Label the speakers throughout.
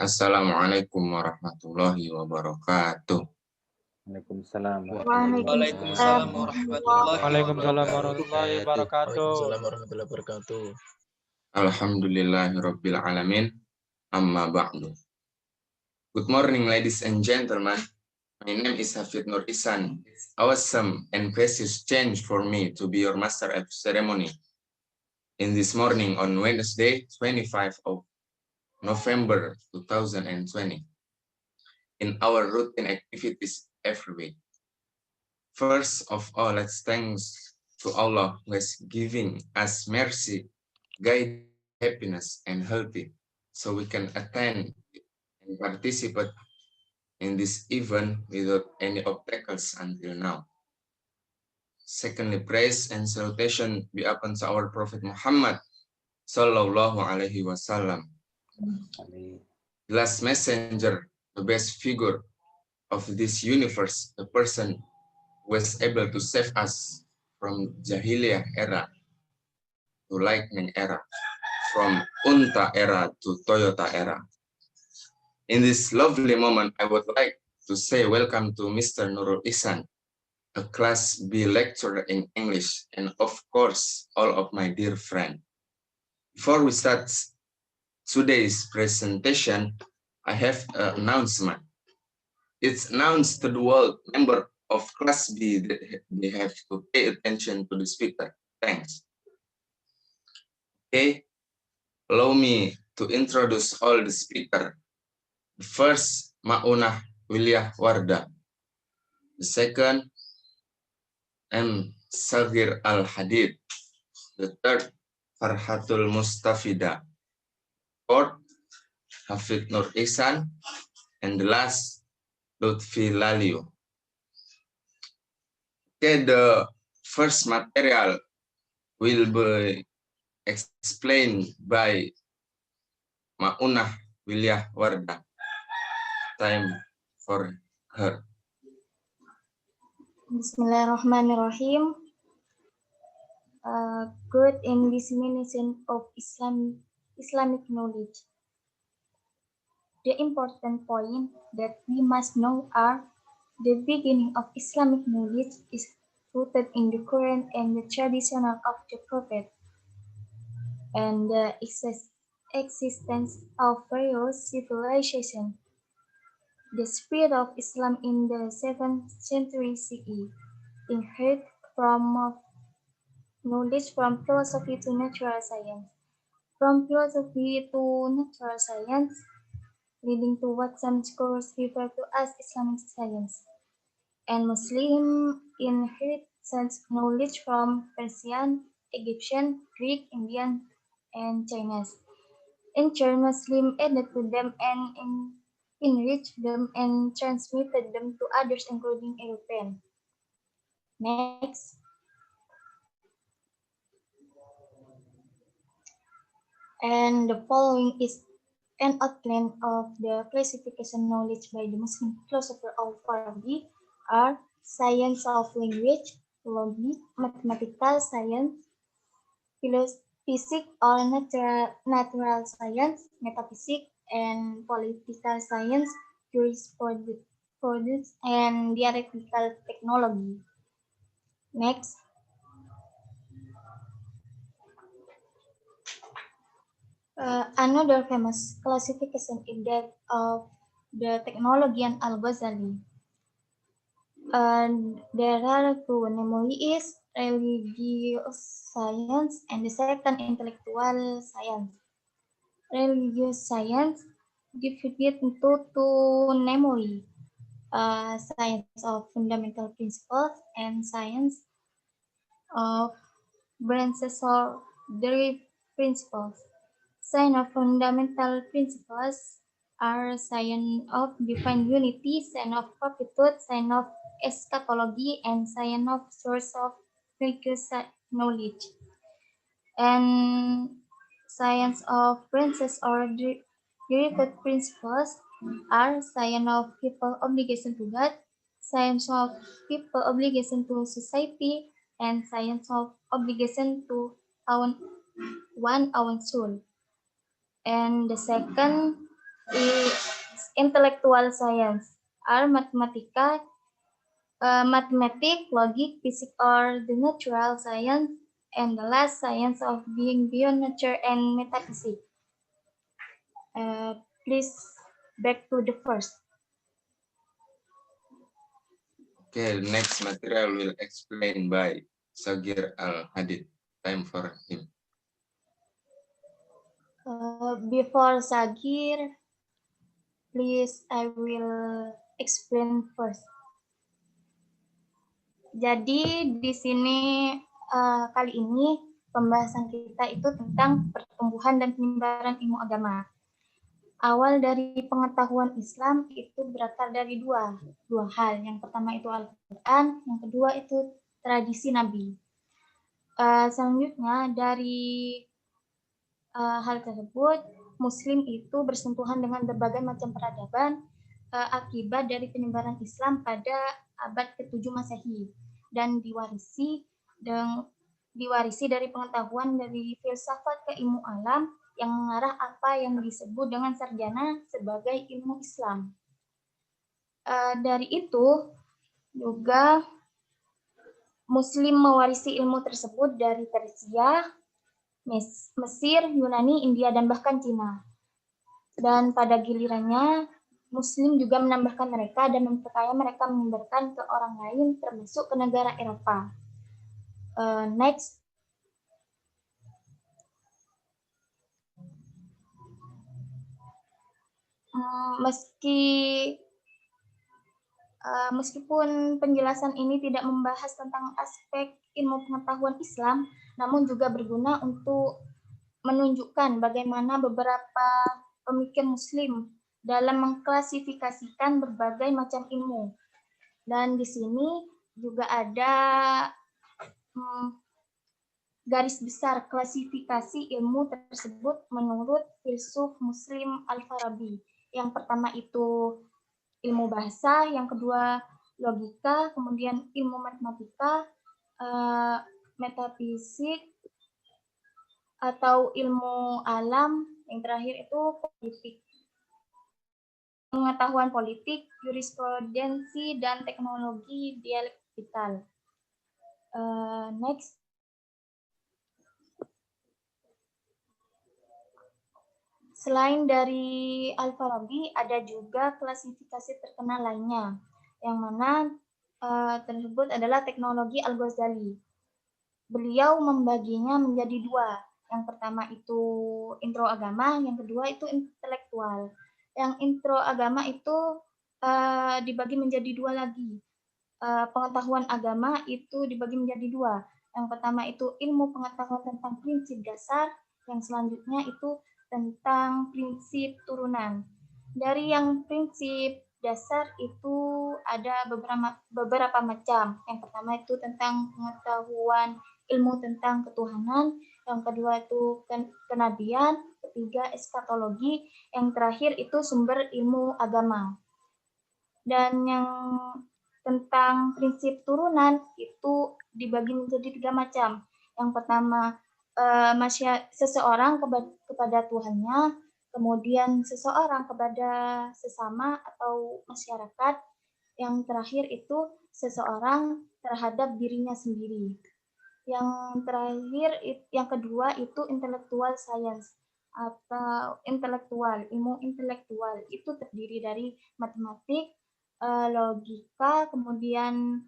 Speaker 1: Assalamualaikum warahmatullahi wabarakatuh.
Speaker 2: Waalaikumsalam
Speaker 3: Waalaikumsalam warahmatullahi
Speaker 2: warahmatullahi wabarakatuh.
Speaker 3: Waalaikumsalam warahmatullahi wabarakatuh.
Speaker 1: Alhamdulillahirabbil alamin. Amma ba'du. Good morning, ladies and gentlemen. My name is Hafid Nur Ihsan. It's awesome and precious change for me to be your master of ceremony in this morning on Wednesday, 25 of November 2020. In our routine activities every week. First of all, let's thanks to Allah who is giving us mercy, guide, happiness, and healthy, so we can attend and participate in this event without any obstacles until now. Secondly, praise and salutation be upon to our Prophet Muhammad Sallallahu Alaihi Wasallam, the last messenger, the best figure of this universe, the person who was able to save us from Jahiliyah era to Lightning era, from Unta era to Toyota era. In this lovely moment, I would like to say welcome to Mr. Nurul Ihsan, a Class B lecturer in English, and of course, all of my dear friends. Before we start today's presentation, I have an announcement. It's announced to the world member of Class B that they have to pay attention to the speaker. Thanks. Okay, allow me to introduce all the speaker. The first, Maunah Wilyah Wardah. The second, M. Sagir Al-Hadid. The third, Farhatul Mustafida. Fourth, Hafid Nur Ihsan. And the last, Lutfi Lalio. Okay, the first material will be explained by Maunah Wilyah Wardah. Time for her.
Speaker 4: Bismillahirrahmanirrahim. Good in dissemination of Islamic knowledge. The important point that we must know are the beginning of Islamic knowledge is rooted in the Quran and the traditional of the Prophet, and the existence of various civilizations. The spread of Islam in the 7th century CE inherited from knowledge from philosophy to natural science, from philosophy to natural science, leading to what some scholars refer to as Islamic science. And Muslim inherit such knowledge from Persian, Egyptian, Greek, Indian, and Chinese. In turn, Muslim added to them and enriched them and transmitted them to others, including European. Next. And the following is an outline of the classification knowledge by the Muslim philosopher Al-Farabi are science of language, philology, mathematical science, physics or natural science, metaphysics, and political science, jurisprudence, and theoretical technology. Next. Another famous classification is that of the technologian Al-Ghazali. There are two, namely is religious science and the second intellectual science. Religious science divided into two, namely science of fundamental principles and science of branches or derived principles. Science of fundamental principles are science of divine unity, science of prophethood, science of eschatology, and science of source of religious knowledge. And science of branches or derived principles are science of people obligation to God, science of people obligation to society, and science of obligation to own soul. And the second intellectual science are mathematics, logic, physics, or the natural science, and the last science of being beyond nature and metaphysics. Please back to the first.
Speaker 1: Okay, the next material will explain by Sagir Al-Hadid. Time for him.
Speaker 4: Before Sagir, please I will explain first. Jadi di sini kali ini pembahasan kita itu tentang pertumbuhan dan penyebaran ilmu agama. Awal dari pengetahuan Islam itu berasal dari dua hal. Yang pertama itu Al-Quran, yang kedua itu tradisi Nabi. Selanjutnya dari hal tersebut, Muslim itu bersentuhan dengan berbagai macam peradaban akibat dari penyebaran Islam pada abad ke-7 Masehi dan diwarisi dari pengetahuan dari filsafat ke ilmu alam yang mengarah apa yang disebut dengan sarjana sebagai ilmu Islam. Dari itu juga Muslim mewarisi ilmu tersebut dari Persia, Mesir, Yunani, India, dan bahkan Cina. Dan pada gilirannya, Muslim juga menambahkan mereka dan memperkaya mereka menyebarkan ke orang lain, termasuk ke negara Eropa. Next. Meskipun penjelasan ini tidak membahas tentang aspek ilmu pengetahuan Islam, namun juga berguna untuk menunjukkan bagaimana beberapa pemikir Muslim dalam mengklasifikasikan berbagai macam ilmu. Dan di sini juga ada garis besar klasifikasi ilmu tersebut menurut filsuf Muslim Al-Farabi. Yang pertama itu ilmu bahasa, yang kedua logika, kemudian ilmu matematika, metafisik, atau ilmu alam, yang terakhir itu politik. Pengetahuan politik, jurisprudensi, dan teknologi dialektikal. Next. Selain dari Al-Farabi, ada juga klasifikasi terkenal lainnya, yang mana tersebut adalah teknologi Al-Ghazali. Beliau membaginya menjadi dua. Yang pertama itu intro agama, yang kedua itu intelektual. Yang intro agama itu dibagi menjadi dua lagi. Pengetahuan agama itu dibagi menjadi dua. Yang pertama itu ilmu pengetahuan tentang prinsip dasar, yang selanjutnya itu tentang prinsip turunan. Dari yang prinsip dasar itu ada beberapa macam. Yang pertama itu tentang pengetahuan ilmu tentang ketuhanan, yang kedua itu kenabian, ketiga eskatologi, yang terakhir itu sumber ilmu agama. Dan yang tentang prinsip turunan itu dibagi menjadi tiga macam. Yang pertama seseorang kepada Tuhannya, kemudian seseorang kepada sesama atau masyarakat, yang terakhir itu seseorang terhadap dirinya sendiri. Yang terakhir, yang kedua itu intellectual science atau ilmu intelektual. Itu terdiri dari matematik, logika, kemudian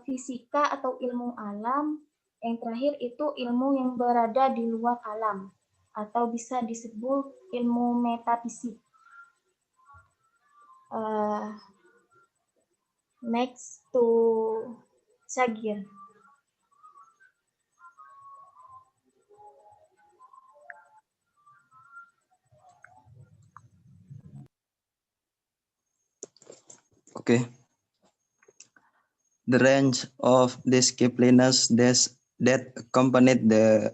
Speaker 4: fisika atau ilmu alam. Yang terakhir itu ilmu yang berada di luar alam atau bisa disebut ilmu metafisik. Next to Sagir.
Speaker 5: Okay. The range of disciplines that accompanied the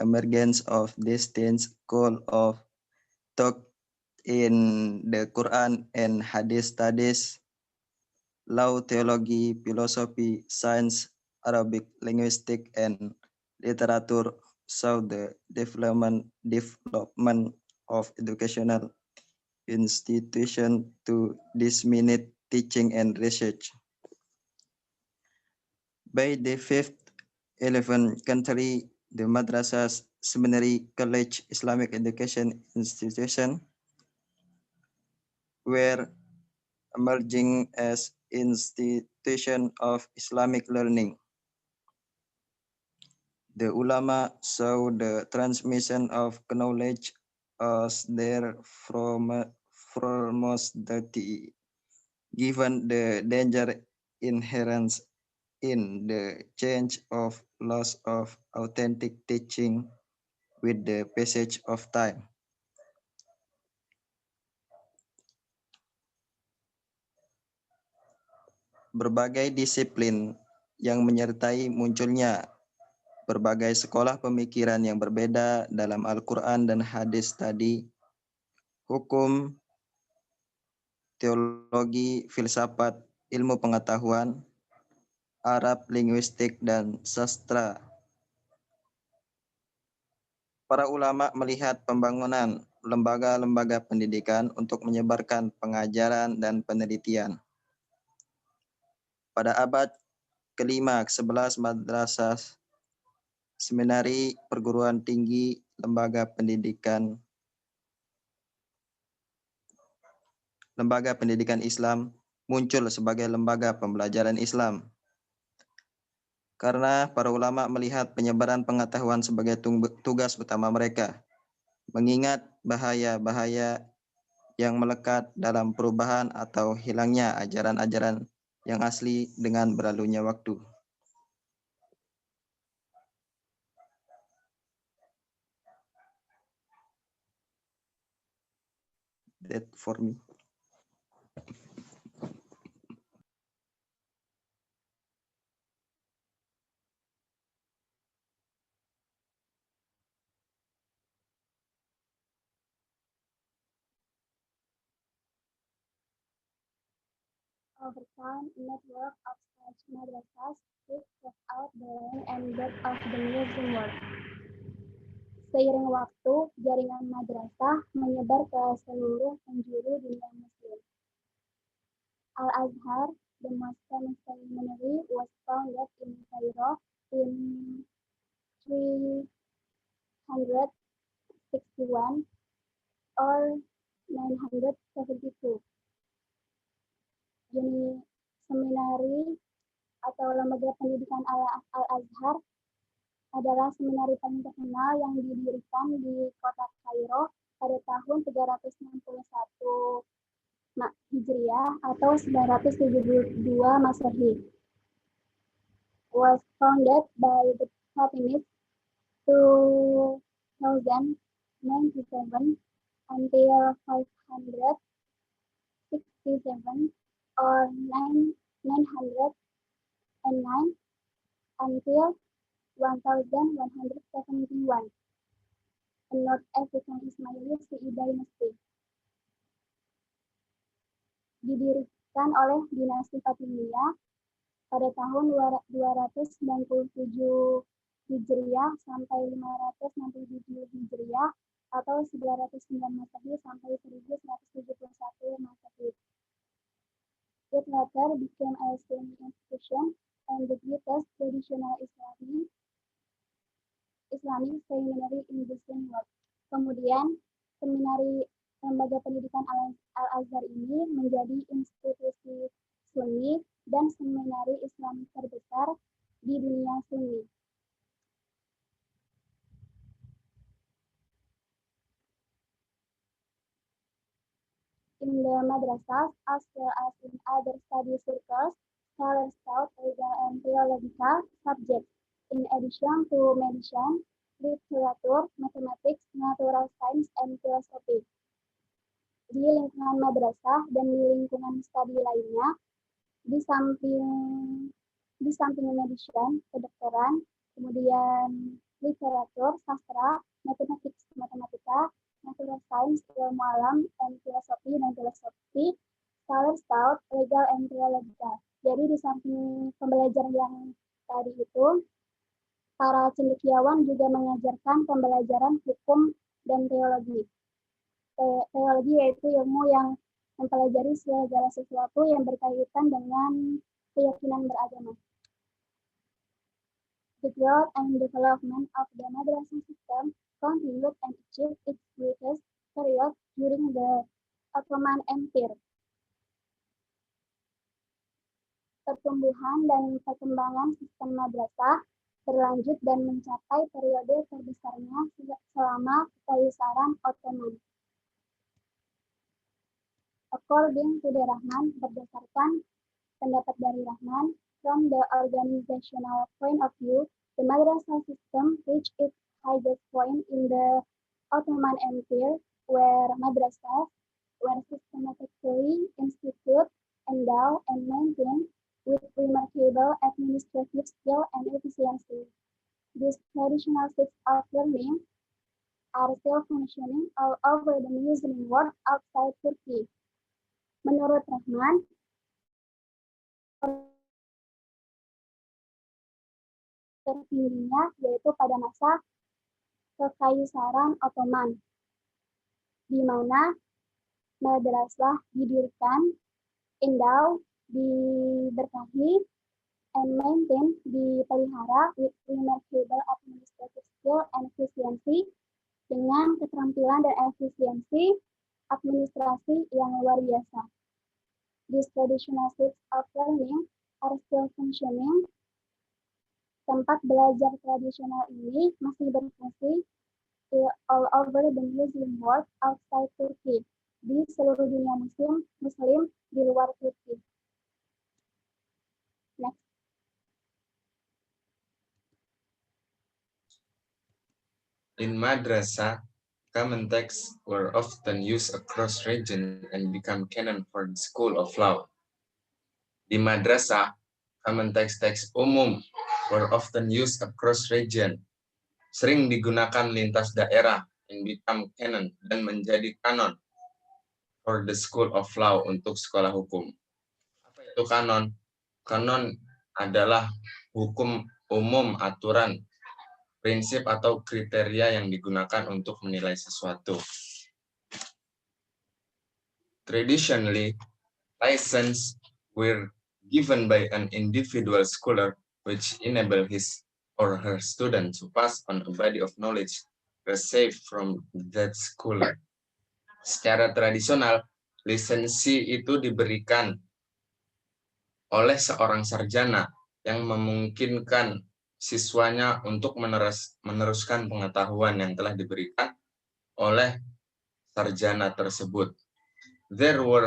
Speaker 5: emergence of distinct school of thought in the Quran and Hadith studies, law, theology, philosophy, science, Arabic, linguistic, and literature saw the development of educational institution to disseminate teaching and research. By the 5th, 11th century, the madrasas, seminary, college, Islamic education institution were emerging as institution of Islamic learning. The ulama saw the transmission of knowledge as their foremost duty, given the danger inherent in the change of loss of authentic teaching with the passage of time. Berbagai disiplin yang menyertai munculnya berbagai sekolah pemikiran yang berbeda dalam Al-Quran dan hadis tadi, hukum, teologi, filsafat, ilmu pengetahuan, Arab, linguistik, dan sastra. Para ulama melihat pembangunan lembaga-lembaga pendidikan untuk menyebarkan pengajaran dan penelitian. Pada abad ke-5, ke-11, madrasah, seminari, perguruan tinggi, lembaga pendidikan Islam muncul sebagai lembaga pembelajaran Islam. Karena para ulama melihat penyebaran pengetahuan sebagai tugas utama mereka, mengingat bahaya-bahaya yang melekat dalam perubahan atau hilangnya ajaran-ajaran yang asli dengan berlalunya waktu. That for me.
Speaker 4: Over time, a network of such madrasas spread throughout the length and breadth of the Muslim world. Seiring waktu, jaringan madrasah menyebar ke seluruh penjuru dunia Muslim. Al-Azhar, the most famous seminary, was founded in Cairo in 361 or 972. Seminari atau lembaga pendidikan Al-Azhar adalah seminari paling terkenal yang didirikan di kota Kairo pada tahun 361 Hijriah atau 972 Masehi. Was founded by the Fatimids 2097 until 567 or 909 until 1171, a North African Ismaili Shi'i dynasty. Didirikan oleh dinasti Fatimiyah pada tahun 297 Hijriah sampai 567 Hijriah atau 909 Masehi sampai 1171 Masehi. It later became a Sunni institution and the greatest traditional Islamic seminary in the Sunni world. Kemudian, seminari lembaga pendidikan Al-Azhar ini menjadi institusi Sunni dan seminari Islam terbesar di dunia Sunni. In the madrasas, as well as in other study circles, scholars taught legal and theological subjects, in addition to medicine, literature, mathematics, natural science, and philosophy. Di lingkungan madrasah dan di lingkungan studi lainnya, di samping medicine, kedokteran, kemudian literatur, sastra, matematika,
Speaker 6: natural science, ilmu alam, and filosofi dan filosofi, scholars taught legal and theological. Jadi di samping pembelajaran yang tadi itu, para cendekiawan juga mengajarkan pembelajaran hukum dan teologi. Teologi yaitu ilmu yang mempelajari segala sesuatu yang berkaitan dengan keyakinan beragama. The growth and development of the madrasah system continued and achieved its greatest period during the Ottoman Empire. Pertumbuhan dan perkembangan sistem madrasah berlanjut dan mencapai periode terbesarnya selama Kekaisaran Ottoman. According to the Rahman, berdasarkan pendapat dari Rahman, from the organizational point of view, the madrasah system reached its highest point in the Ottoman Empire, where madrasahs were systematically instituted, endowed, and maintained with remarkable administrative skill and efficiency. These traditional systems of learning are still functioning all over the Muslim world outside Turkey. Menurut Rahman, tertingginya yaitu pada masa Kekaisaran Ottoman, di mana madrasah didirikan, endowed, diberkahi, and maintain, dipelihara with remarkable administrative skill and efficiency, dengan keterampilan dan efisiensi administrasi yang luar biasa. These traditional systems of learning are still functioning. Tempat belajar tradisional ini masih berfungsi all over the Muslim world outside Turkey, di seluruh dunia Muslim di luar Turki. Next.
Speaker 1: In madrasah, common texts were often used across regions and become canon for the school of law. Di madrasah, common teks-teks umum were often used across region, sering digunakan lintas daerah, and become canon, dan menjadi kanon for the school of law, untuk sekolah hukum. Apa itu kanon? Kanon adalah hukum umum, aturan, prinsip atau kriteria yang digunakan untuk menilai sesuatu. Traditionally, license were given by an individual scholar which enable his or her student to pass on a body of knowledge received from that scholar. Secara tradisional, lisensi itu diberikan oleh seorang sarjana yang memungkinkan siswanya untuk meneruskan pengetahuan yang telah diberikan oleh sarjana tersebut. There were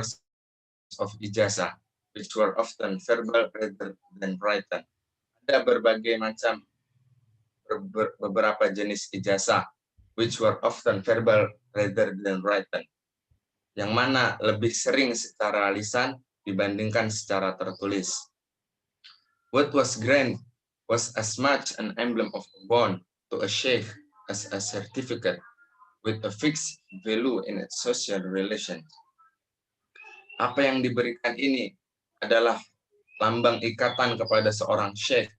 Speaker 1: of ijazah, which were often verbal rather than written. Ada berbagai macam beberapa jenis ijazah, which were often verbal rather than written, yang mana lebih sering secara lisan dibandingkan secara tertulis. What was granted was as much an emblem of a bond to a sheikh as a certificate with a fixed value in its social relation. Apa yang diberikan ini adalah lambang ikatan kepada seorang sheikh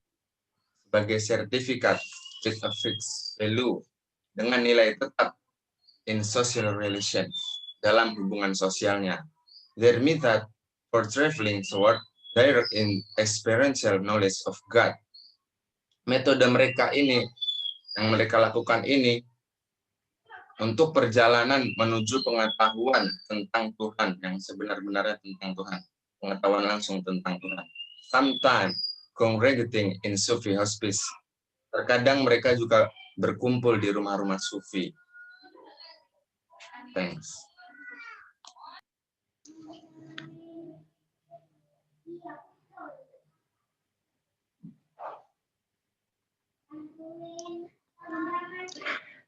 Speaker 1: sebagai sertifikat with a fixed value, dengan nilai tetap in social relation, dalam hubungan sosialnya. Their method for traveling toward direct in experiential knowledge of God. Metode mereka ini, yang mereka lakukan ini, untuk perjalanan menuju pengetahuan tentang Tuhan, yang sebenar-benarnya tentang Tuhan, pengetahuan langsung tentang Tuhan. Sometimes congregating in Sufi hospice. Terkadang mereka juga berkumpul di rumah-rumah Sufi. Thanks.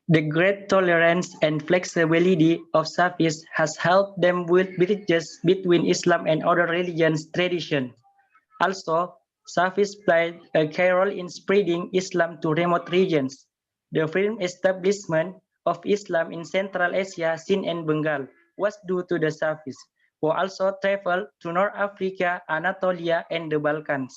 Speaker 7: The great tolerance and flexibility of Sufis has helped them build bridges between Islam and other religions tradition. Also, Sufis played a key role in spreading Islam to remote regions. The firm establishment of Islam in Central Asia, Sind and Bengal, was due to the Sufis, who also traveled to North Africa, Anatolia, and the Balkans.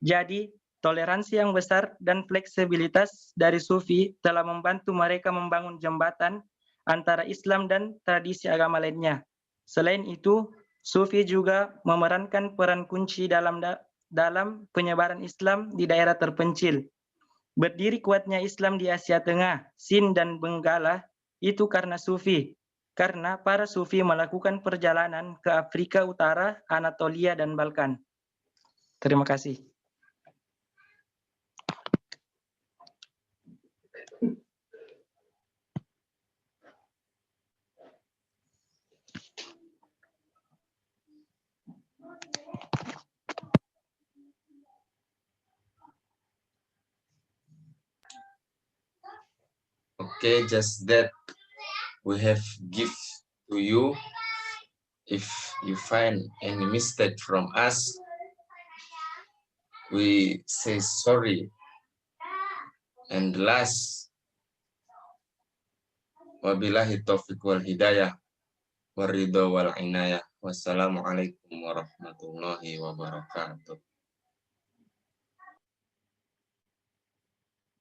Speaker 7: Jadi, toleransi yang besar dan fleksibilitas dari Sufi telah membantu mereka membangun jembatan antara Islam dan tradisi agama lainnya. Selain itu, Sufi juga memerankan peran kunci dalam penyebaran Islam di daerah terpencil. Berdiri kuatnya Islam di Asia Tengah, Sind dan Benggala itu karena Sufi. Karena para Sufi melakukan perjalanan ke Afrika Utara, Anatolia, dan Balkan. Terima kasih.
Speaker 1: Okay, just that we have gift to you. If you find any mistake from us, we say sorry. And last, wabillahi taufiq wal hidayah, waridho wal inayah. Wassalamualaikum warahmatullahi wabarakatuh.